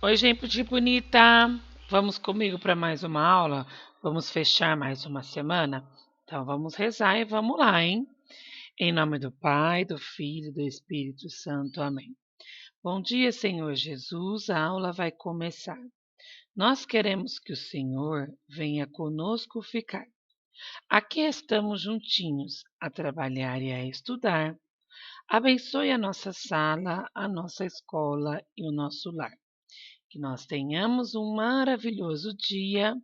Oi, gente bonita! Vamos comigo para mais uma aula? Vamos fechar mais uma semana? Então vamos rezar e vamos lá, hein? Em nome do Pai, do Filho e do Espírito Santo. Amém. Bom dia, Senhor Jesus. A aula vai começar. Nós queremos que o Senhor venha conosco ficar. Aqui estamos juntinhos a trabalhar e a estudar. Abençoe a nossa sala, a nossa escola e o nosso lar. Que nós tenhamos um maravilhoso dia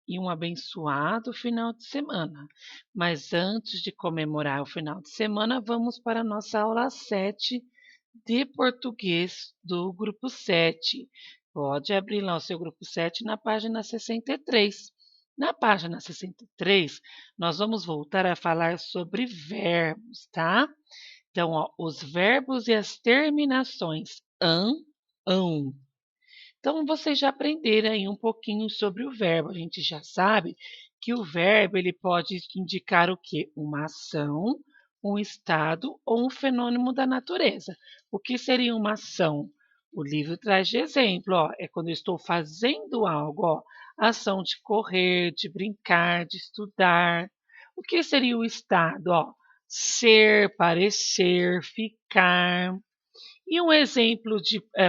e um abençoado final de semana. Mas antes de comemorar o final de semana, vamos para a nossa aula 7 de português do grupo 7. Pode abrir lá o seu grupo 7 na página 63. Na página 63, nós vamos voltar a falar sobre verbos, tá? Então, ó, os verbos e as terminações ão. Então, vocês já aprenderam aí um pouquinho sobre o verbo. A gente já sabe que o verbo ele pode indicar o quê? Uma ação, um estado ou um fenômeno da natureza. O que seria uma ação? O livro traz de exemplo, ó, é quando eu estou fazendo algo, ó, ação de correr, de brincar, de estudar. O que seria o estado? Ó, ser, parecer, ficar. E um exemplo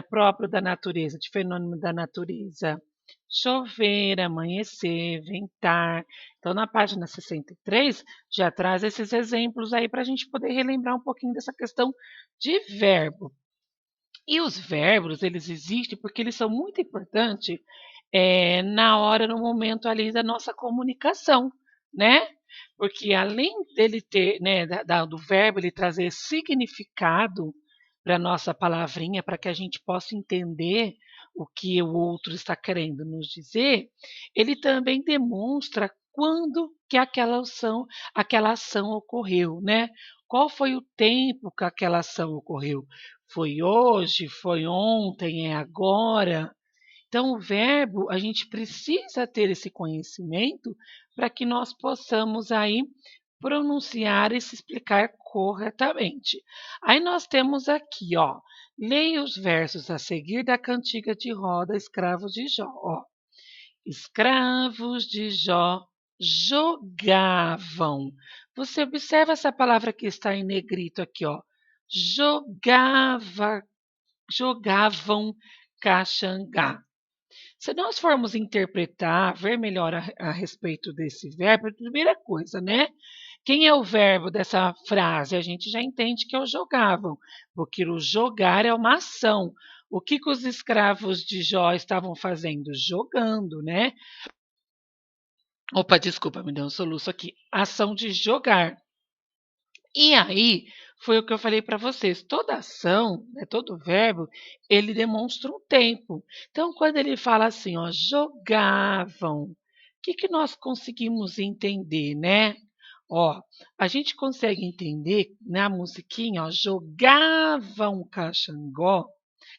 próprio da natureza, de fenômeno da natureza. Chover, amanhecer, ventar. Então, na página 63, já traz esses exemplos aí para a gente poder relembrar um pouquinho dessa questão de verbo. E os verbos, eles existem porque eles são muito importantes na hora, no momento ali da nossa comunicação, né? Porque além dele ter, né, do verbo ele trazer significado para a nossa palavrinha, para que a gente possa entender o que o outro está querendo nos dizer, ele também demonstra quando que aquela ação ocorreu, né? Qual foi o tempo que aquela ação ocorreu? Foi hoje, foi ontem, é agora? Então, o verbo, a gente precisa ter esse conhecimento para que nós possamos aí pronunciar e se explicar corretamente. Aí nós temos aqui, ó, leia os versos a seguir da cantiga de roda, escravos de Jó. Ó, escravos de Jó jogavam. Você observa essa palavra que está em negrito aqui, ó. Jogavam caxangá. Se nós formos interpretar, ver melhor a respeito desse verbo, a primeira coisa, né? Quem é o verbo dessa frase? A gente já entende que é o jogavam, porque o jogar é uma ação. O que os escravos de Jó estavam fazendo? Jogando, né? Opa, desculpa, me deu um soluço aqui. Ação de jogar. E aí, foi o que eu falei para vocês, toda ação, né, todo verbo, ele demonstra um tempo. Então, quando ele fala assim, ó, jogavam, o que nós conseguimos entender, né? Ó, a gente consegue entender na musiquinha, ó, jogavam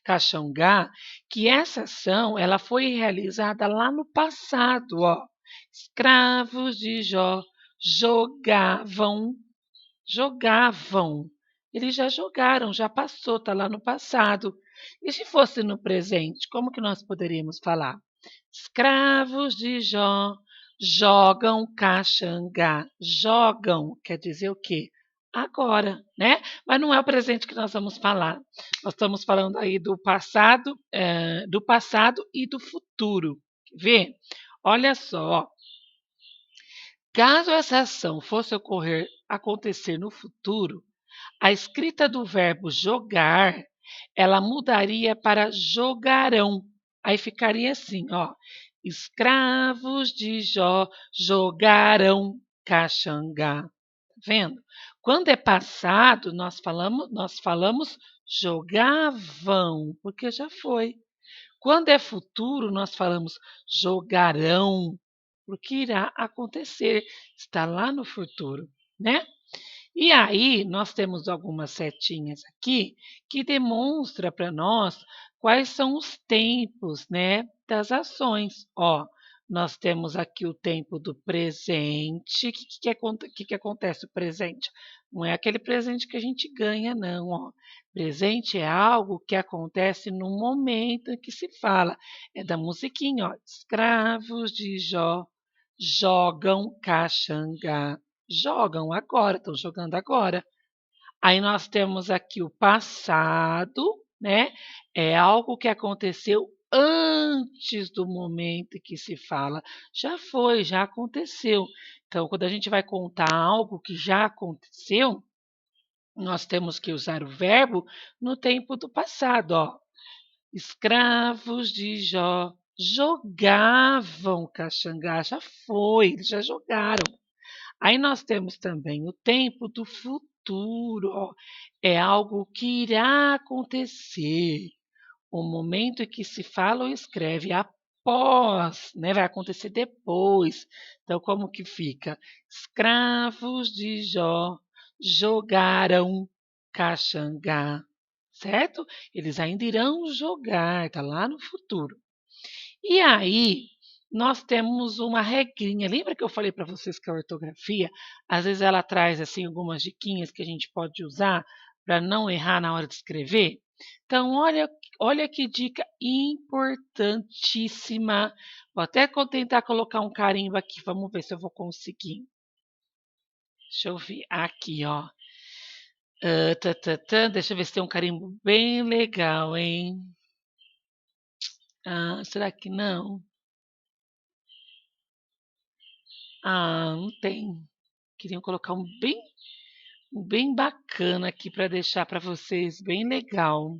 caxangá, que essa ação ela foi realizada lá no passado, ó. Escravos de Jó jogavam. Eles já jogaram, já passou, está lá no passado. E se fosse no presente, como que nós poderíamos falar? Escravos de Jó jogam caxangá. Jogam quer dizer o quê? Agora, né? Mas não é o presente que nós vamos falar. Nós estamos falando aí do passado e do futuro. Vê? Olha só, caso essa ação fosse acontecer no futuro, a escrita do verbo jogar, ela mudaria para jogarão. Aí ficaria assim, ó: escravos de Jó jogarão caxangá. Tá vendo? Quando é passado, nós falamos jogavam, porque já foi. Quando é futuro, nós falamos jogarão, porque irá acontecer, está lá no futuro, né? E aí nós temos algumas setinhas aqui que demonstra para nós quais são os tempos, né, das ações. Ó, Nós temos aqui o tempo do presente. O que acontece o presente? Não é aquele presente que a gente ganha, não. Ó. Presente é algo que acontece no momento em que se fala. É da musiquinha, ó. Escravos de Jó jogam caxangá. Jogam agora, estão jogando agora. Aí nós temos aqui o passado, né? É algo que aconteceu antes do momento em que se fala. Já foi, já aconteceu. Então, quando a gente vai contar algo que já aconteceu, nós temos que usar o verbo no tempo do passado, ó. Escravos de Jó jogavam caxangá, já foi, eles já jogaram. Aí nós temos também o tempo do futuro, ó, é algo que irá acontecer. O momento em que se fala ou escreve após, né, vai acontecer depois. Então, como que fica? Escravos de Jó jogaram caxangá, certo? Eles ainda irão jogar, está lá no futuro. E aí, nós temos uma regrinha. Lembra que eu falei para vocês que a ortografia, às vezes ela traz assim algumas diquinhas que a gente pode usar para não errar na hora de escrever? Então, olha que dica importantíssima. Vou até tentar colocar um carimbo aqui. Vamos ver se eu vou conseguir. Deixa eu ver. Aqui, ó. Deixa eu ver se tem um carimbo bem legal, hein? Será que não? Não tem. Queriam colocar um bem bacana aqui para deixar para vocês, bem legal.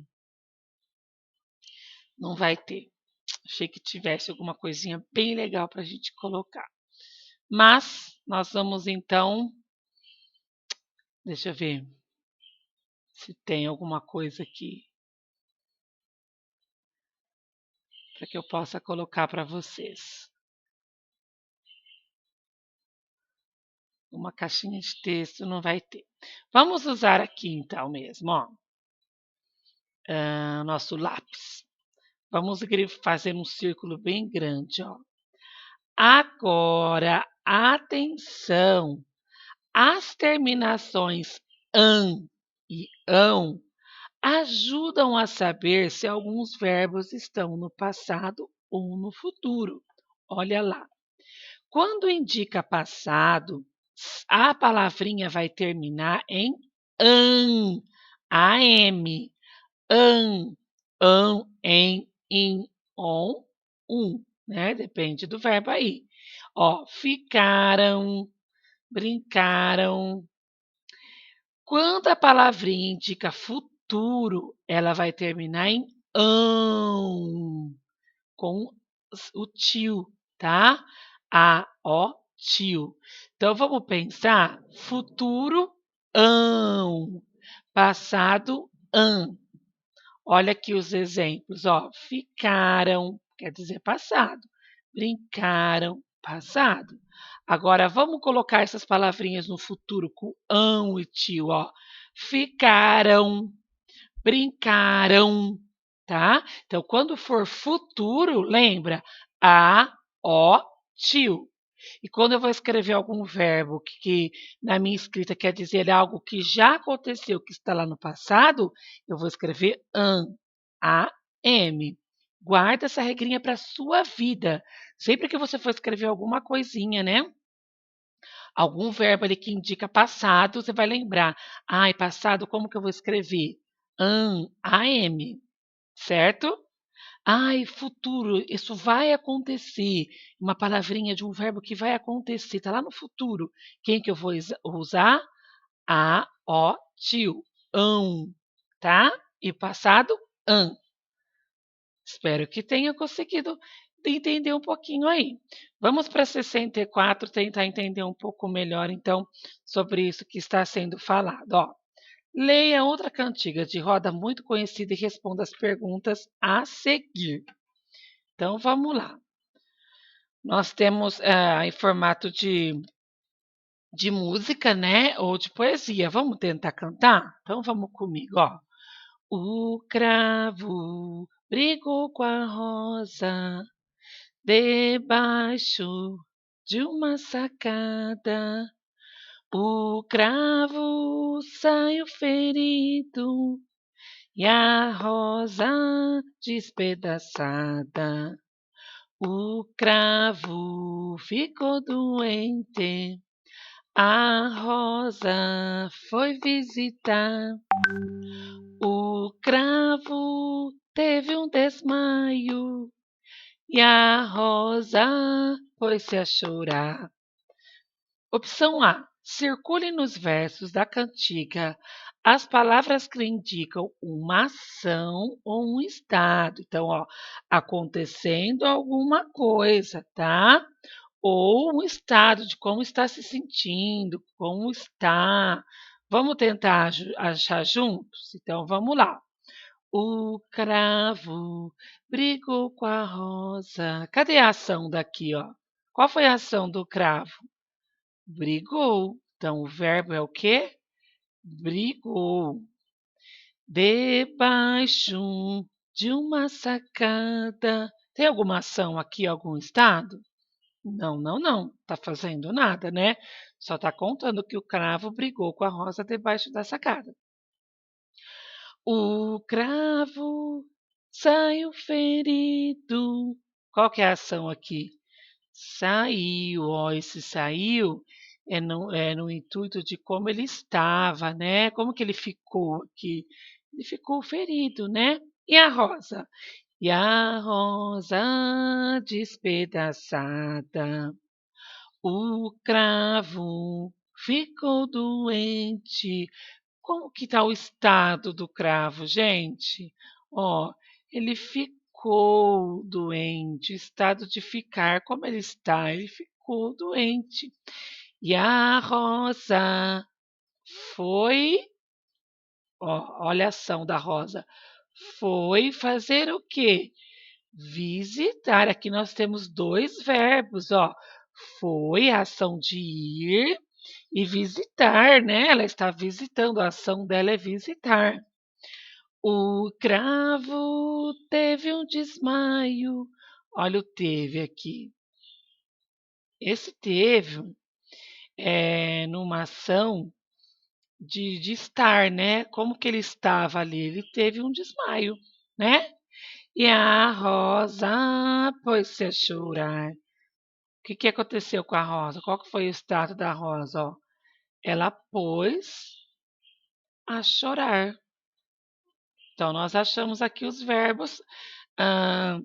Não vai ter. Achei que tivesse alguma coisinha bem legal para a gente colocar. Mas nós vamos então. Deixa eu ver se tem alguma coisa aqui para que eu possa colocar para vocês. Uma caixinha de texto não vai ter. Vamos usar aqui então mesmo, ó, nosso lápis. Vamos fazer um círculo bem grande, ó. Agora, atenção! As terminações "an" e "ão" ajudam a saber se alguns verbos estão no passado ou no futuro. Olha lá. Quando indica passado, a palavrinha vai terminar em "an", am, an, em, in, on, né? Depende do verbo aí. Ó, ficaram, brincaram. Quando a palavrinha indica futuro, ela vai terminar em ão, com o tio, tá? Tio. Então vamos pensar: futuro, ão, passado, ã. Olha aqui os exemplos, ó. Ficaram, quer dizer passado. Brincaram, passado. Agora vamos colocar essas palavrinhas no futuro com ão e tio, ó. Ficaram, brincaram, tá? Então, quando for futuro, lembra tio. E quando eu vou escrever algum verbo que na minha escrita quer dizer algo que já aconteceu, que está lá no passado, eu vou escrever am. Guarda essa regrinha para a sua vida. Sempre que você for escrever alguma coisinha, né? Algum verbo ali que indica passado, você vai lembrar. Ai, passado, como que eu vou escrever? Am, certo? Ai, futuro, isso vai acontecer. Uma palavrinha de um verbo que vai acontecer, está lá no futuro. Quem que eu vou usar? Tio. Tá? E passado, an. Espero que tenha conseguido entender um pouquinho aí. Vamos para 64, tentar entender um pouco melhor, então, sobre isso que está sendo falado. Ó, leia outra cantiga de roda muito conhecida e responda as perguntas a seguir. Então, vamos lá. Nós temos em formato de música, né? Ou de poesia. Vamos tentar cantar? Então, vamos comigo, ó. O cravo brigou com a rosa, Debaixo de uma sacada, o cravo saiu ferido e a rosa despedaçada. O cravo ficou doente, a rosa foi visitar. O cravo teve um desmaio e a rosa pôs-se a chorar. Opção A. Circule nos versos da cantiga as palavras que indicam uma ação ou um estado. Então, ó, acontecendo alguma coisa, tá? Ou um estado de como está se sentindo, como está. Vamos tentar achar juntos? Então, vamos lá. O cravo brigou com a rosa. Cadê a ação daqui, ó? Qual foi a ação do cravo? Brigou. Então, o verbo é o quê? Brigou. Debaixo de uma sacada. Tem alguma ação aqui, algum estado? Não, não, não. Tá fazendo nada, né? Só tá contando que o cravo brigou com a rosa debaixo da sacada. O cravo saiu ferido. Qual que é a ação aqui? Saiu, ó, esse saiu é no intuito de como ele estava, né? Como que ele ficou aqui? Ele ficou ferido, né? E a rosa? E a rosa despedaçada, o cravo ficou doente. Como que está o estado do cravo, gente? Ó, ele ficou doente, estado de ficar, como ele está? Ele ficou doente. E a rosa foi, ó, olha a ação da rosa, foi fazer o quê? Visitar. Aqui nós temos dois verbos, ó. Foi a ação de ir e visitar, né? Ela está visitando, a ação dela é visitar. O cravo teve um desmaio. Olha o teve aqui. Esse teve é numa ação de estar, né? Como que ele estava ali? Ele teve um desmaio, né? E a rosa pôs-se a chorar. O que aconteceu com a rosa? Qual que foi o estado da rosa? Ó? Ela pôs a chorar. Então, nós achamos aqui os verbos ah,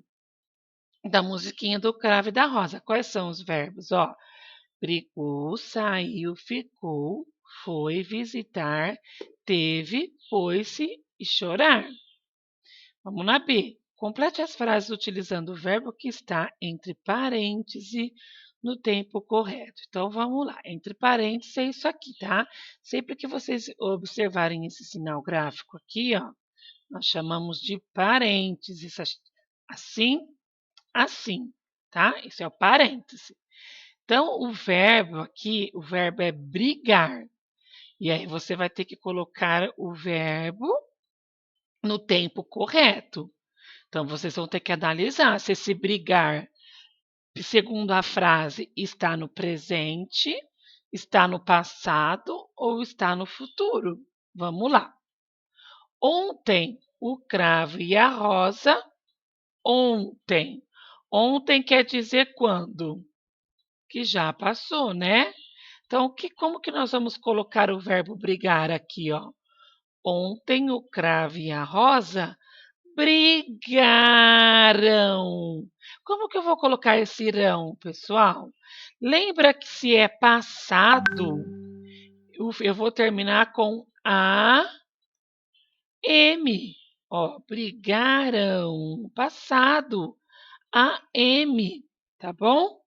da musiquinha do cravo e da rosa. Quais são os verbos? Ó, brigou, saiu, ficou, foi visitar, teve, pôs-se e chorar. Vamos na B. Complete as frases utilizando o verbo que está entre parênteses no tempo correto. Então vamos lá. Entre parênteses é isso aqui, tá? Sempre que vocês observarem esse sinal gráfico aqui, ó, nós chamamos de parênteses. Assim, assim, tá? Esse é o parêntese. Então, o verbo aqui, o verbo é brigar. E aí você vai ter que colocar o verbo no tempo correto. Então, vocês vão ter que analisar se esse brigar, segundo a frase, está no presente, está no passado ou está no futuro. Vamos lá. Ontem, o cravo e a rosa. Ontem. Ontem quer dizer quando? Que já passou, né? Então, como que nós vamos colocar o verbo brigar aqui, ó? Ontem o cravo e a rosa brigaram. Como que eu vou colocar esse irão, pessoal? Lembra que se é passado, eu vou terminar com a M. Ó, brigaram, passado, a M, tá bom?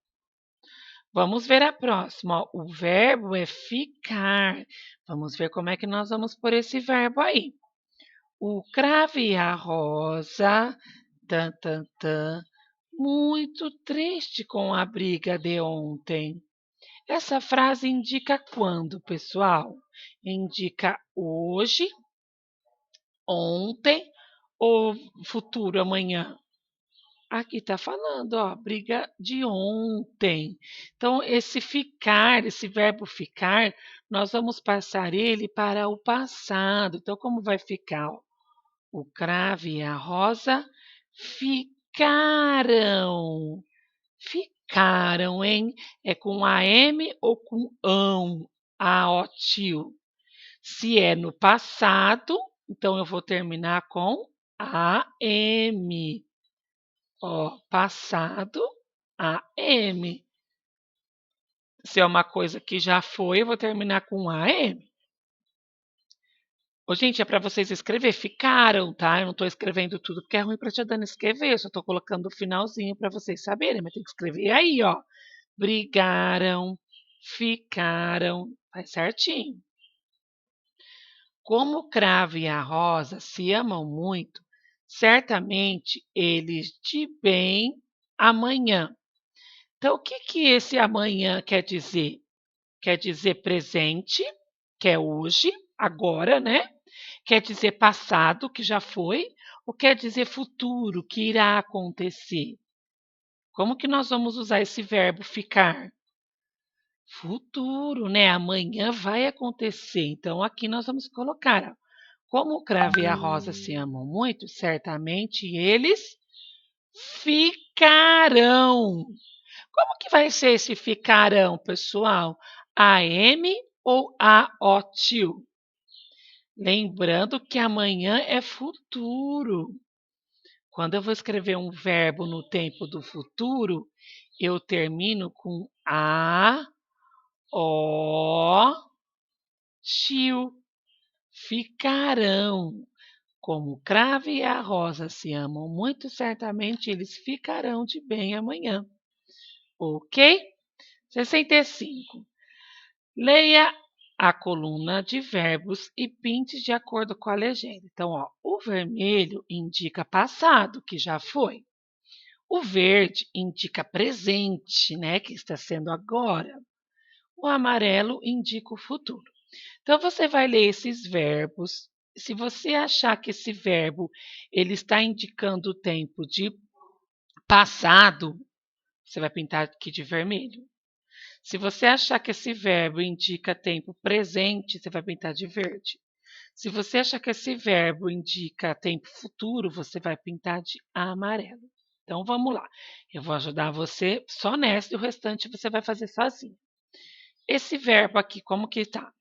Vamos ver a próxima. Ó. O verbo é ficar. Vamos ver como é que nós vamos pôr esse verbo aí. O cravo e a rosa, tan, tan, tan, muito triste com a briga de ontem. Essa frase indica quando, pessoal? Indica hoje, ontem ou futuro, amanhã? Aqui está falando, ó, briga de ontem. Então, esse ficar, esse verbo ficar, nós vamos passar ele para o passado. Então, como vai ficar? Ó? O cravo e a rosa ficaram. Ficaram, hein? É com AM ou com ão? Ah, ó, tio. Se é no passado, então eu vou terminar com AM. Ó, passado, AM. Se é uma coisa que já foi, eu vou terminar com AM. Ô, gente, é para vocês escrever. Ficaram, tá? Eu não estou escrevendo tudo porque é ruim para tia Dani escrever. Eu só estou colocando o finalzinho para vocês saberem, mas tem que escrever aí, ó. Brigaram, ficaram. Faz certinho. Como o cravo e a rosa se amam muito, certamente eles de bem amanhã. Então, o que que esse amanhã quer dizer? Quer dizer presente, que é hoje, agora, né? Quer dizer passado, que já foi, ou quer dizer futuro, que irá acontecer? Como que nós vamos usar esse verbo ficar? Futuro, né? Amanhã vai acontecer. Então, aqui nós vamos colocar, ó, como o cravo e a rosa se amam muito, certamente eles ficarão. Como que vai ser esse ficarão, pessoal? AM ou AOTIL? Lembrando que amanhã é futuro. Quando eu vou escrever um verbo no tempo do futuro, eu termino com A, O, TIL. Ficarão. Como o cravo e a rosa se amam muito, certamente eles ficarão de bem amanhã. Ok? 65. Leia a coluna de verbos e pinte de acordo com a legenda. Então, ó, o vermelho indica passado, que já foi. O verde indica presente, né, que está sendo agora. O amarelo indica o futuro. Então, você vai ler esses verbos. Se você achar que esse verbo ele está indicando o tempo de passado, você vai pintar aqui de vermelho. Se você achar que esse verbo indica tempo presente, você vai pintar de verde. Se você achar que esse verbo indica tempo futuro, você vai pintar de amarelo. Então vamos lá. Eu vou ajudar você só nessa e o restante você vai fazer sozinho. Esse verbo aqui, como que está?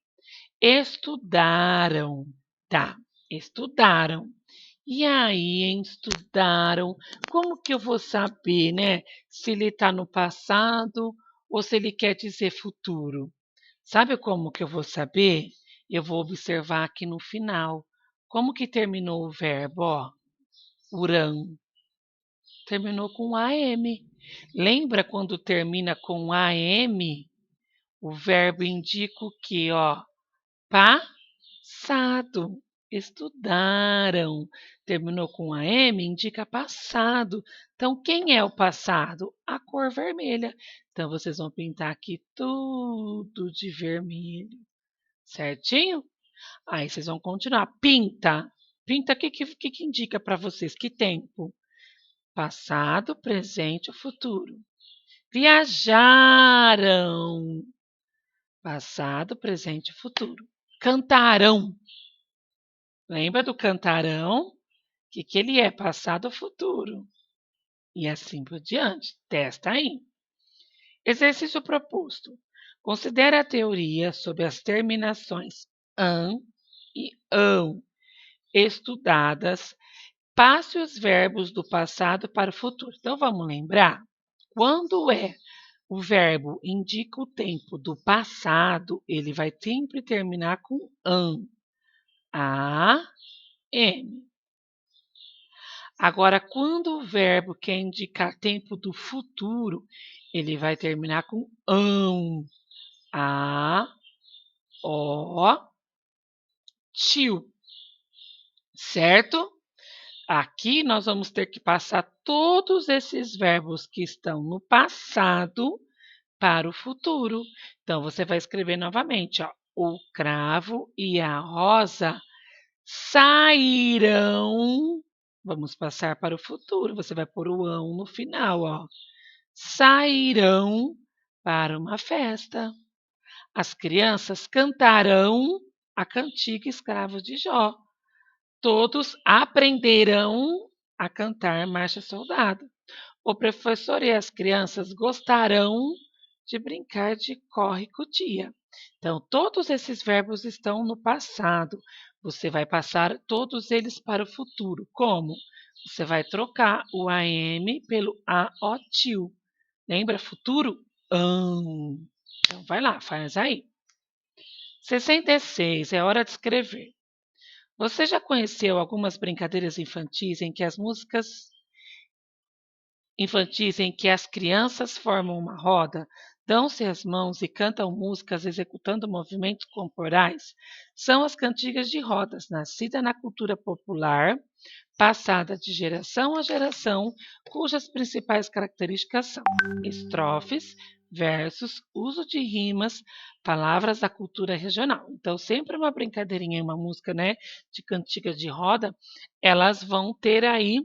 Estudaram, tá? Estudaram. E aí, hein, estudaram. Como que eu vou saber, né, se ele está no passado ou se ele quer dizer futuro? Sabe como que eu vou saber? Eu vou observar aqui no final. Como que terminou o verbo, ó? Uram. Terminou com AM. Lembra quando termina com AM? O verbo indica o quê, ó? Passado. Estudaram. Terminou com a M, indica passado. Então, quem é o passado? A cor vermelha. Então, vocês vão pintar aqui tudo de vermelho. Certinho? Aí vocês vão continuar. Pinta. Pinta, o que indica para vocês? Que tempo? Passado, presente ou futuro? Viajaram. Passado, presente e futuro. Cantarão. Lembra do cantarão? O que ele é? Passado ou futuro? E assim por diante. Testa aí. Exercício proposto. Considere a teoria sobre as terminações an e ão estudadas. Passe os verbos do passado para o futuro. Então vamos lembrar? Quando o verbo indica o tempo do passado, ele vai sempre terminar com an. A, N. Agora, quando o verbo quer indicar tempo do futuro, ele vai terminar com ão. A, O, tio. Certo? Aqui nós vamos ter que passar todos esses verbos que estão no passado para o futuro. Então, você vai escrever novamente, ó. O cravo e a rosa sairão Vamos passar para o futuro. Você vai pôr o ão no final, ó. Sairão para uma festa. As crianças cantarão a cantiga Escravo de Jó. Todos aprenderão a cantar Marcha Soldado. O professor e as crianças gostarão de brincar de corre cutia. Então, todos esses verbos estão no passado. Você vai passar todos eles para o futuro. Como? Você vai trocar o AM pelo AOTIL. Lembra futuro? Então, vai lá, faz aí. 66. É hora de escrever. Você já conheceu algumas brincadeiras infantis em que as crianças formam uma roda, dão-se as mãos e cantam músicas executando movimentos corporais? São as cantigas de rodas, nascidas na cultura popular, passada de geração a geração, cujas principais características são estrofes, versos, uso de rimas, palavras da cultura regional. Então, sempre uma brincadeirinha e uma música, né, de cantiga de roda, elas vão ter aí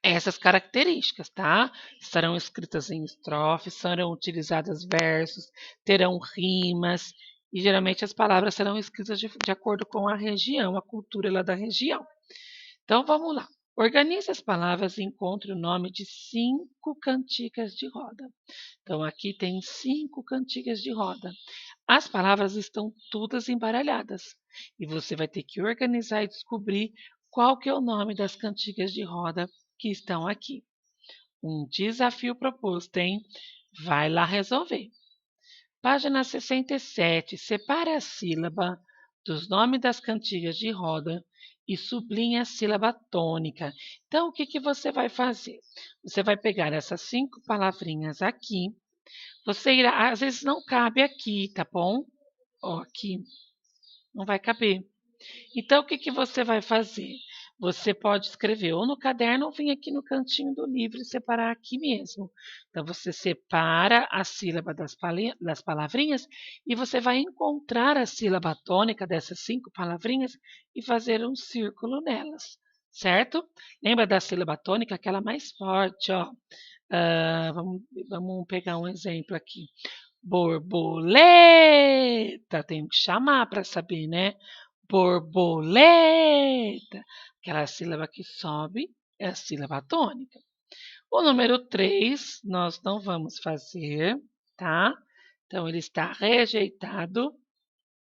essas características, tá? Estarão escritas em estrofes, serão utilizadas versos, terão rimas, e geralmente as palavras serão escritas de acordo com a região, a cultura lá da região. Então vamos lá. Organize as palavras e encontre o nome de 5 cantigas de roda. Então aqui tem 5 cantigas de roda. As palavras estão todas embaralhadas e você vai ter que organizar e descobrir qual que é o nome das cantigas de roda que estão aqui. Um desafio proposto, hein? Vai lá resolver. Página 67. Separe a sílaba dos nomes das cantigas de roda e sublinhe a sílaba tônica. Então, o que você vai fazer? Você vai pegar essas 5 palavrinhas aqui. Você irá, às vezes não cabe aqui, tá bom? Ó, aqui não vai caber. Então, o que você vai fazer? Você pode escrever ou no caderno ou vir aqui no cantinho do livro e separar aqui mesmo. Então, você separa a sílaba das palavrinhas e você vai encontrar a sílaba tônica dessas 5 palavrinhas e fazer um círculo nelas, certo? Lembra da sílaba tônica, aquela mais forte, ó. Vamos pegar um exemplo aqui. Borboleta, tem que chamar para saber, né? Borboleta. Aquela sílaba que sobe é a sílaba tônica. O número 3 nós não vamos fazer, tá? Então ele está rejeitado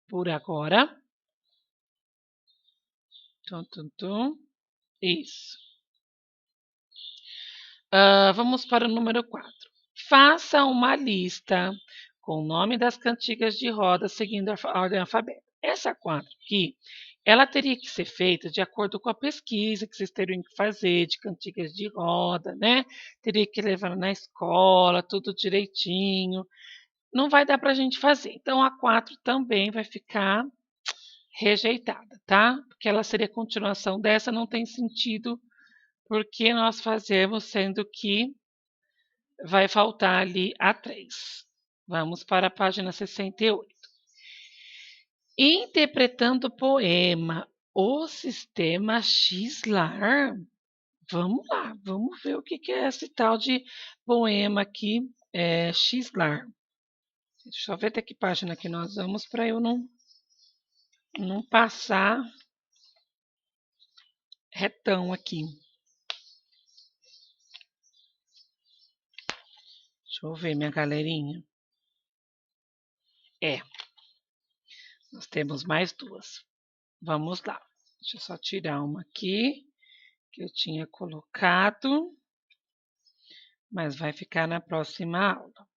por agora. Tum, tum, tum. Isso. Vamos para o número 4. Faça uma lista com o nome das cantigas de roda seguindo a ordem alfabética. Essa 4 aqui, ela teria que ser feita de acordo com a pesquisa que vocês teriam que fazer de cantigas de roda, né? Teria que levar na escola, tudo direitinho. Não vai dar para a gente fazer. Então, a 4 também vai ficar rejeitada, tá? Porque ela seria continuação dessa, não tem sentido porque nós fazemos, sendo que vai faltar ali a 3. Vamos para a página 68. Interpretando o poema O Sistema Xlar. Vamos lá, vamos ver o que é esse tal de poema aqui, Xlar. Deixa eu ver até que página que nós vamos para eu não passar retão aqui. Deixa eu ver, minha galerinha. Nós temos mais 2. Vamos lá. Deixa eu só tirar uma aqui que eu tinha colocado, mas vai ficar na próxima aula.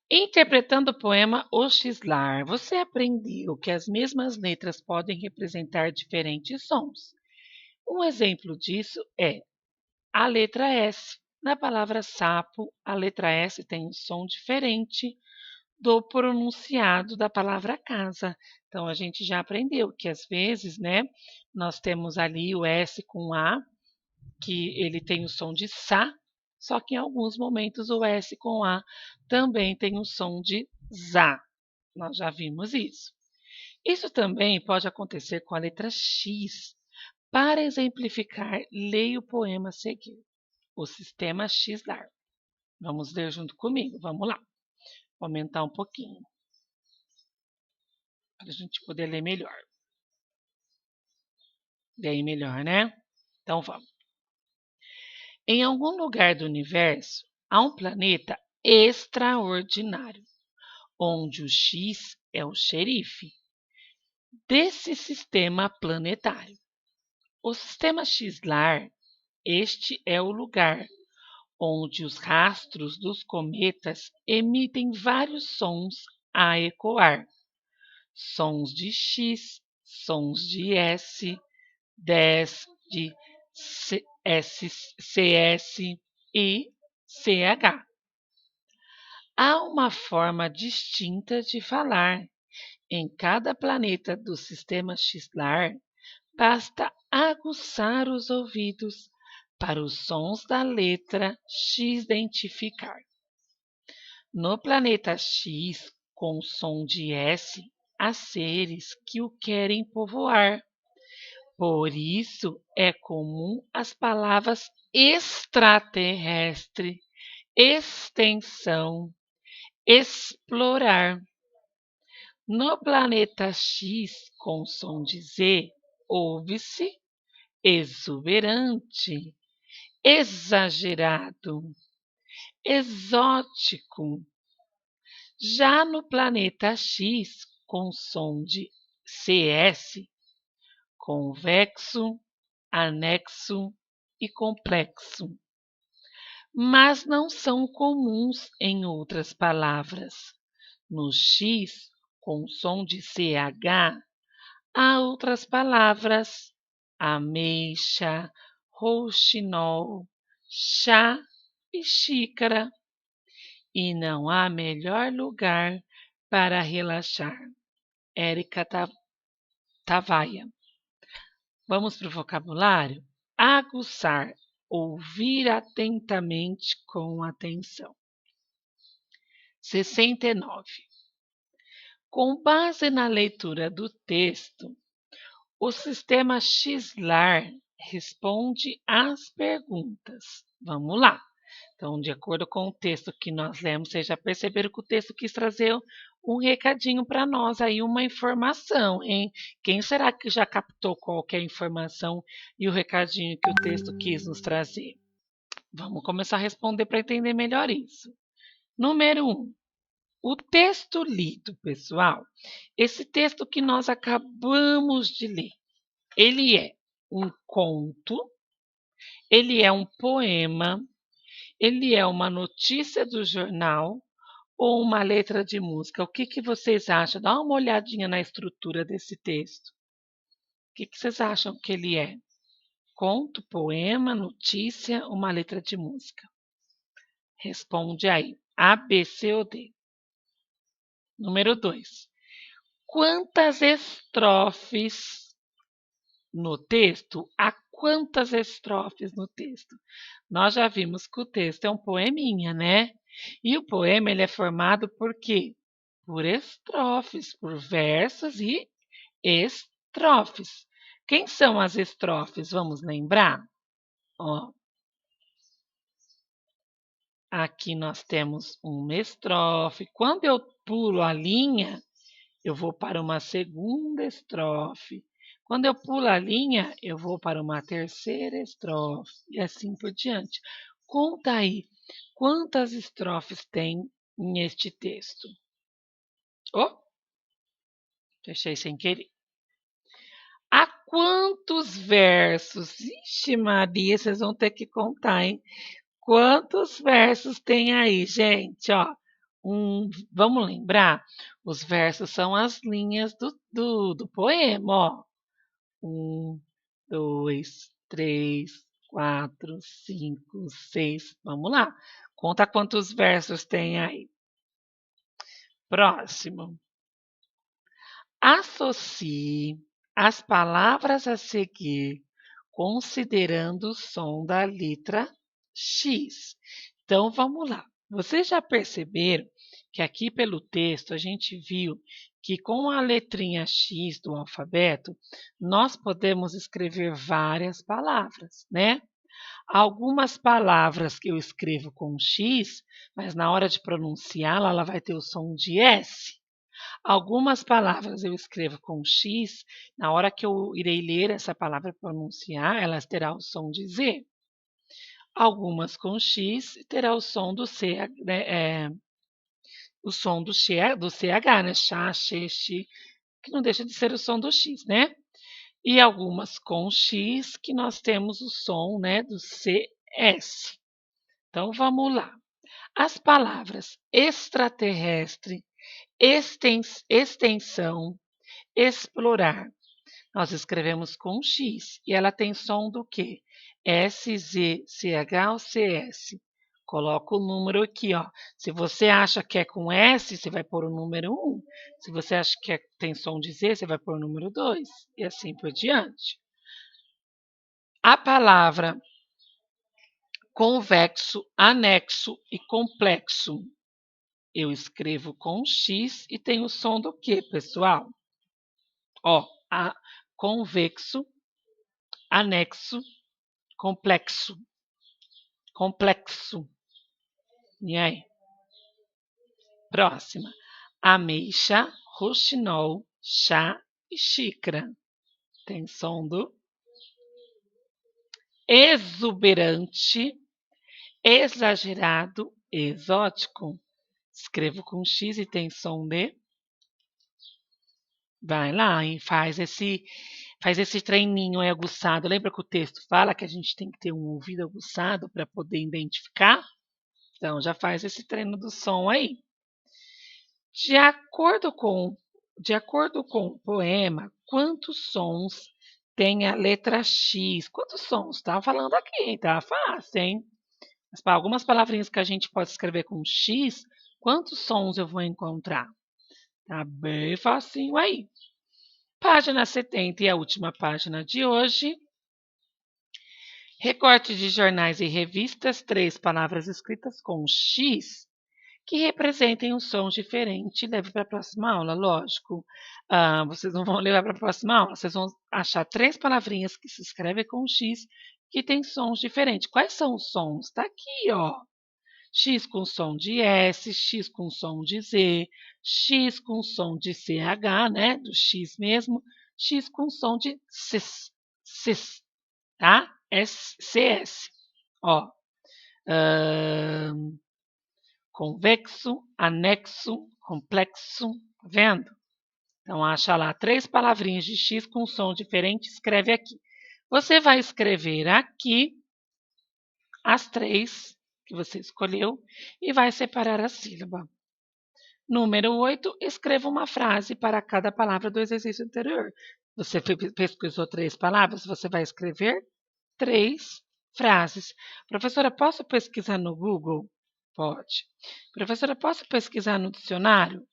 Interpretando o poema O Xlar, você aprendeu que as mesmas letras podem representar diferentes sons. Um exemplo disso é a letra S. Na palavra sapo, a letra S tem um som diferente do pronunciado da palavra casa. Então, a gente já aprendeu que às vezes, né, nós temos ali o S com A, que ele tem o som de sa, só que em alguns momentos o S com A também tem o som de za. Nós já vimos isso. Isso também pode acontecer com a letra X. Para exemplificar, leia o poema a seguir. O sistema X-lar. Vamos ler junto comigo. Vamos lá. Vou aumentar um pouquinho para a gente poder ler melhor. Bem melhor, né? Então vamos. Em algum lugar do universo há um planeta extraordinário, onde o X é o xerife desse sistema planetário. O sistema X-lar, este é o lugar onde os rastros dos cometas emitem vários sons a ecoar. Sons de X, sons de S, 10 de CS e CH. Há uma forma distinta de falar. Em cada planeta do sistema X-lar, basta aguçar os ouvidos para os sons da letra X identificar. No planeta X, com o som de S, há seres que o querem povoar. Por isso é comum as palavras extraterrestre, extensão, explorar. No planeta X, com som de Z, ouve-se exuberante, exagerado, exótico. Já no planeta X, com som de CS, convexo, anexo e complexo, mas não são comuns em outras palavras. No X, com som de CH, há outras palavras: ameixa, rouxinol, chá e xícara. E não há melhor lugar para relaxar. Érica Tavaia. Vamos para o vocabulário? Aguçar, ouvir atentamente com atenção. 69. Com base na leitura do texto, o sistema X-lar responde às perguntas. Vamos lá. Então, de acordo com o texto que nós lemos, vocês já perceberam que o texto quis trazer um recadinho para nós aí, uma informação, hein? Quem será que já captou qualquer informação e o recadinho que o texto quis nos trazer? Vamos começar a responder para entender melhor isso. Número 1. O texto lido, pessoal. Esse texto que nós acabamos de ler, ele é um conto, ele é um poema, ele é uma notícia do jornal ou uma letra de música? O que vocês acham? Dá uma olhadinha na estrutura desse texto. O que vocês acham que ele é? Conto, poema, notícia, uma letra de música? Responde aí. A, B, C ou D? Número 2. Quantas estrofes no texto? Há quantas estrofes no texto? Nós já vimos que o texto é um poeminha, né? E o poema ele é formado por quê? Por estrofes, por versos e estrofes. Quem são as estrofes? Vamos lembrar? Ó, aqui nós temos uma estrofe. Quando eu pulo a linha, eu vou para uma segunda estrofe. Quando eu pulo a linha, eu vou para uma terceira estrofe e assim por diante. Conta aí, quantas estrofes tem neste texto? Oh, fechei sem querer. Há quantos versos? Ixi, Maria, vocês vão ter que contar, hein? Quantos versos tem aí, gente? Ó, vamos lembrar? Os versos são as linhas do poema, ó. 1, 2, 3, 4, 5, 6. Vamos lá. Conta quantos versos tem aí. Próximo. Associe as palavras a seguir, considerando o som da letra X. Então, vamos lá. Vocês já perceberam que aqui pelo texto a gente viu que com a letrinha X do alfabeto nós podemos escrever várias palavras, né? Algumas palavras que eu escrevo com X, mas na hora de pronunciá-la, ela vai ter o som de S. Algumas palavras eu escrevo com X, na hora que eu irei ler essa palavra e pronunciar, ela terá o som de Z. Algumas com X terá o som do C, o som do CH, né? Chá, xê, xi, que não deixa de ser o som do X, né? E algumas com X que nós temos o som, né, do CS. Então vamos lá. As palavras extraterrestre, extensão, explorar. Nós escrevemos com X e ela tem som do quê? S, Z, CH ou CS. Coloca o número aqui, ó. Se você acha que é com S, você vai pôr o número 1. Se você acha que tem som de Z, você vai pôr o número 2. E assim por diante. A palavra convexo, anexo e complexo. Eu escrevo com X e tem o som do quê, pessoal? Ó, convexo, anexo, complexo. Complexo. E aí? Próxima. Ameixa, roxinol, chá e xícara. Tem som do exuberante, exagerado, exótico. Escrevo com X e tem som de. Vai lá e faz esse treininho aí aguçado. Lembra que o texto fala que a gente tem que ter um ouvido aguçado para poder identificar? Então já faz esse treino do som aí. De acordo com o poema, quantos sons tem a letra X? Quantos sons? Estava falando aqui, tá fácil, hein? Mas para algumas palavrinhas que a gente pode escrever com X, quantos sons eu vou encontrar? Tá bem facinho aí. Página 70 e a última página de hoje. Recorte de jornais e revistas, 3 palavras escritas com X que representem um som diferente. Leve para a próxima aula, lógico. Vocês não vão levar para a próxima aula, vocês vão achar 3 palavrinhas que se escrevem com X que têm sons diferentes. Quais são os sons? Está aqui, ó. X com som de S, X com som de Z, X com som de CH, né? Do X mesmo, X com som de cis, tá? CS. Ó. Convexo, anexo, complexo, tá vendo? Então, acha lá 3 palavrinhas de X com som diferente, escreve aqui. Você vai escrever aqui as 3 que você escolheu e vai separar a sílaba. Número 8, escreva uma frase para cada palavra do exercício anterior. Você pesquisou 3 palavras, você vai escrever 3 frases. Professora, posso pesquisar no Google? Pode. Professora, posso pesquisar no dicionário?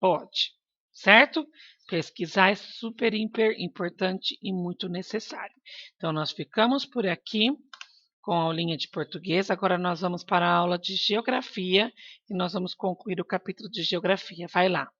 Pode. Certo? Pesquisar é super importante e muito necessário. Então, nós ficamos por aqui com a aulinha de português. Agora nós vamos para a aula de geografia e nós vamos concluir o capítulo de geografia. Vai lá.